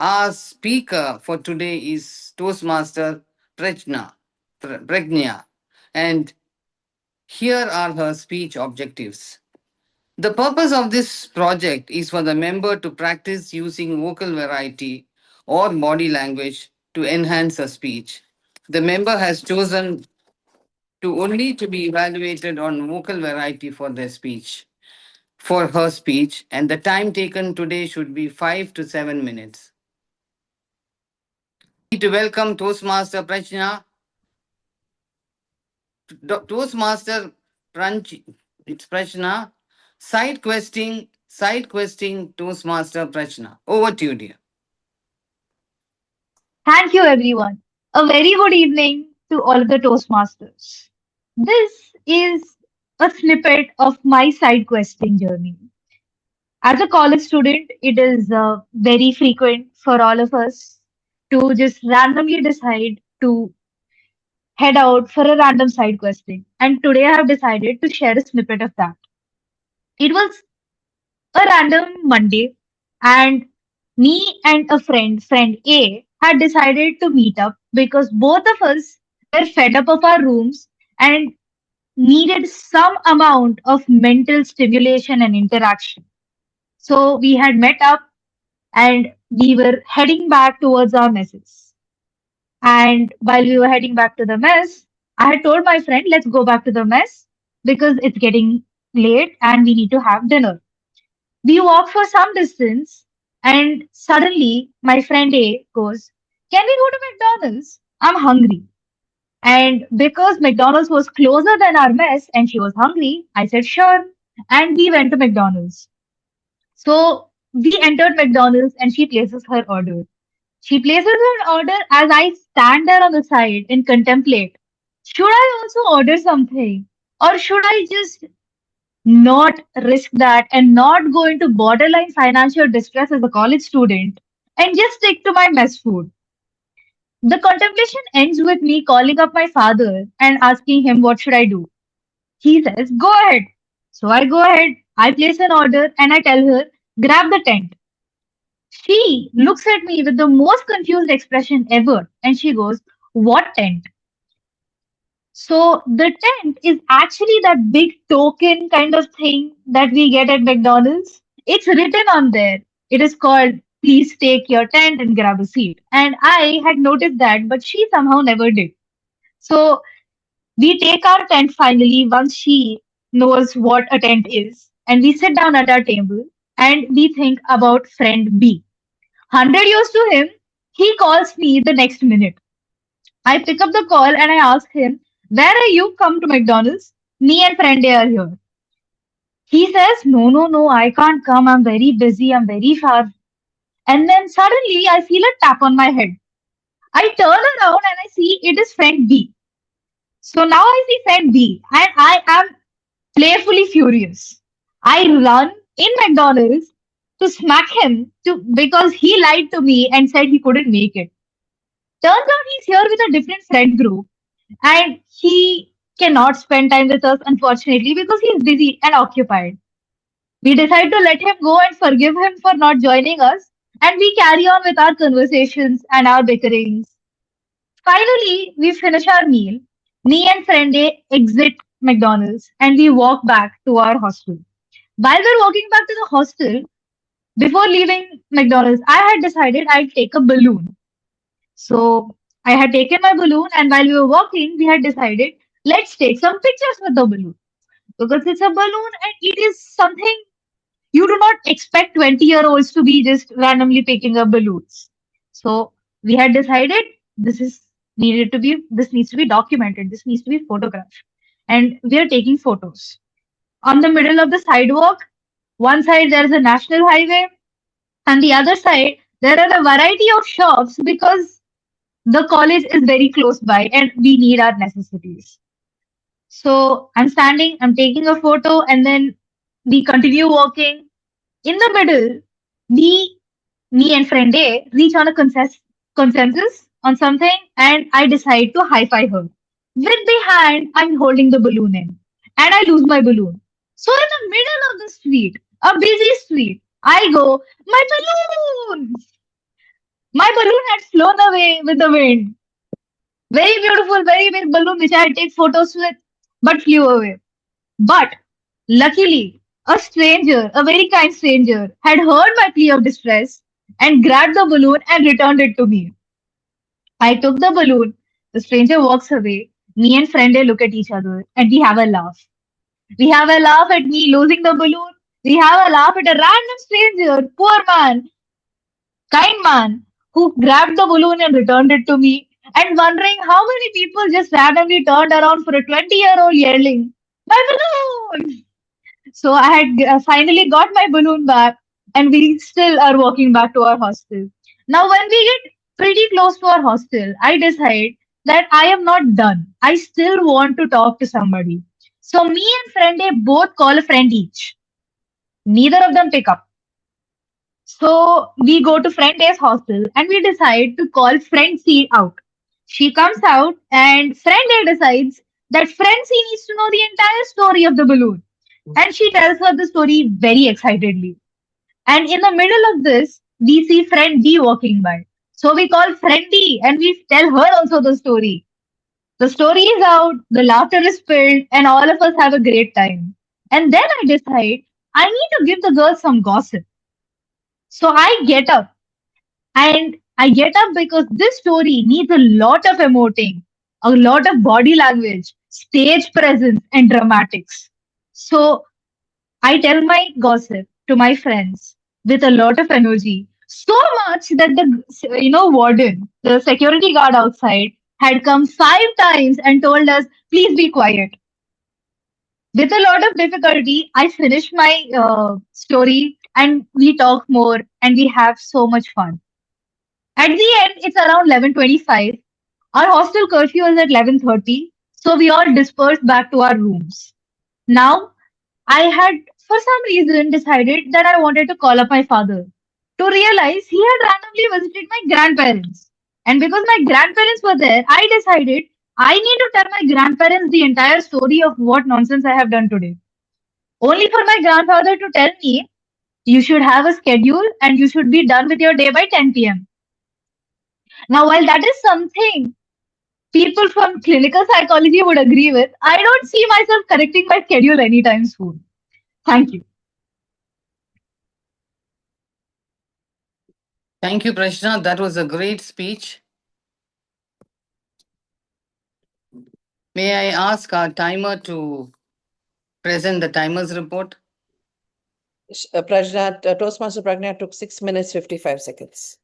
Our speaker for today is Toastmaster Pragnya, and here are her speech objectives. The purpose of this project is for the member to practice using vocal variety or body language to enhance her speech. The member has chosen to be evaluated on vocal variety for their speech, for her speech, and the time taken today should be 5 to 7 minutes. To welcome Toastmaster Prachna, Toastmaster Pranch, it's Prachna, side questing Toastmaster Prachna. Over to you, dear. Thank you, everyone. A very good evening to all of the Toastmasters. This is a snippet of my side questing journey. As a college student, it is very frequent for all of us to just randomly decide to head out for a random side questing. And today I have decided to share a snippet of that. It was a random Monday, and me and a friend A, had decided to meet up because both of us were fed up of our rooms and needed some amount of mental stimulation and interaction. So we had met up and we were heading back towards our messes. And while we were heading back to the mess, I had told my friend, let's go back to the mess because it's getting late and we need to have dinner. We walk for some distance, and suddenly my friend A goes, can we go to McDonald's? I'm hungry. And because McDonald's was closer than our mess and she was hungry, I said, sure. And we went to McDonald's. So we entered McDonald's and she places her order. She places her order as I stand there on the side and contemplate. Should I also order something? Or should I just not risk that and not go into borderline financial distress as a college student and just stick to my mess food? The contemplation ends with me calling up my father and asking him what should I do. He says, go ahead. So I go ahead, I place an order and I tell her, grab the tent. She looks at me with the most confused expression ever and she goes, what tent? So the tent is actually that big token kind of thing that we get at McDonald's. It's written on there. It is called please take your tent and grab a seat. And I had noticed that, but she somehow never did. So we take our tent finally once she knows what a tent is. And we sit down at our table and we think about friend B. 100 years to him, he calls me the next minute. I pick up the call and I ask him, where are you? Come to McDonald's. Me and friend A are here. He says, no, no, no, I can't come. I'm very busy. I'm very far. And then suddenly I feel a tap on my head. I turn around and I see it is friend B. So now I see friend B and I am playfully furious. I run in McDonald's to smack him because he lied to me and said he couldn't make it. Turns out he's here with a different friend group and he cannot spend time with us, unfortunately, because he's busy and occupied. We decide to let him go and forgive him for not joining us, and we carry on with our conversations and our bickerings. Finally, we finish our meal. Me and friend A exit McDonald's and we walk back to our hostel. While we're walking back to the hostel, before leaving McDonald's, I had decided I'd take a balloon. So I had taken my balloon, and while we were walking, we had decided let's take some pictures with the balloon because it's a balloon and it is something you do not expect 20-year-olds to be just randomly picking up balloons. So we had decided this is this needs to be documented, this needs to be photographed, and we are taking photos. On the middle of the sidewalk, one side there is a national highway, and the other side there are a variety of shops because the college is very close by and we need our necessities. So I'm standing, I'm taking a photo, and then we continue walking. In the middle, we, me and friend A, reach on a consensus on something, and I decide to high five her. With the hand, I'm holding the balloon in, and I lose my balloon. So in the middle of the street, a busy street, I go, my balloon! My balloon had flown away with the wind. Very beautiful, very big balloon which I had take photos with, but flew away. But luckily, a stranger, a very kind stranger, had heard my plea of distress and grabbed the balloon and returned it to me. I took the balloon. The stranger walks away. Me and friend A look at each other and we have a laugh. We have a laugh at me losing the balloon. We have a laugh at a random stranger, poor man, kind man, who grabbed the balloon and returned it to me. And wondering how many people just randomly turned around for a 20-year-old yelling, "My balloon!" So I had finally got my balloon back, and we still are walking back to our hostel. Now, when we get pretty close to our hostel, I decide that I am not done. I still want to talk to somebody. So me and friend A both call a friend each. Neither of them pick up. So we go to friend A's hostel and we decide to call friend C out. She comes out and friend A decides that friend C needs to know the entire story of the balloon. And she tells her the story very excitedly. And in the middle of this, we see friend D walking by. So we call friend D and we tell her also the story. The story is out, the laughter is spilled, and all of us have a great time. And then I decide I need to give the girls some gossip. So I get up and I get up because this story needs a lot of emoting, a lot of body language, stage presence, and dramatics. So I tell my gossip to my friends with a lot of energy, so much that the warden, the security guard outside, had come 5 times and told us, "Please be quiet." With a lot of difficulty, I finish my story and we talk more and we have so much fun. At the end, it's around 11:25. Our hostel curfew is at 11:30, so we all dispersed back to our rooms. Now, I had, for some reason, decided that I wanted to call up my father to realize he had randomly visited my grandparents. And because my grandparents were there, I decided I need to tell my grandparents the entire story of what nonsense I have done today. Only for my grandfather to tell me, "You should have a schedule and you should be done with your day by 10 p.m." Now, while that is something people from clinical psychology would agree with, I don't see myself correcting my schedule anytime soon. Thank you. Thank you, Prashna. That was a great speech. May I ask our timer to present the timer's report? Prajna, Toastmaster Pragnya took 6 minutes 55 seconds.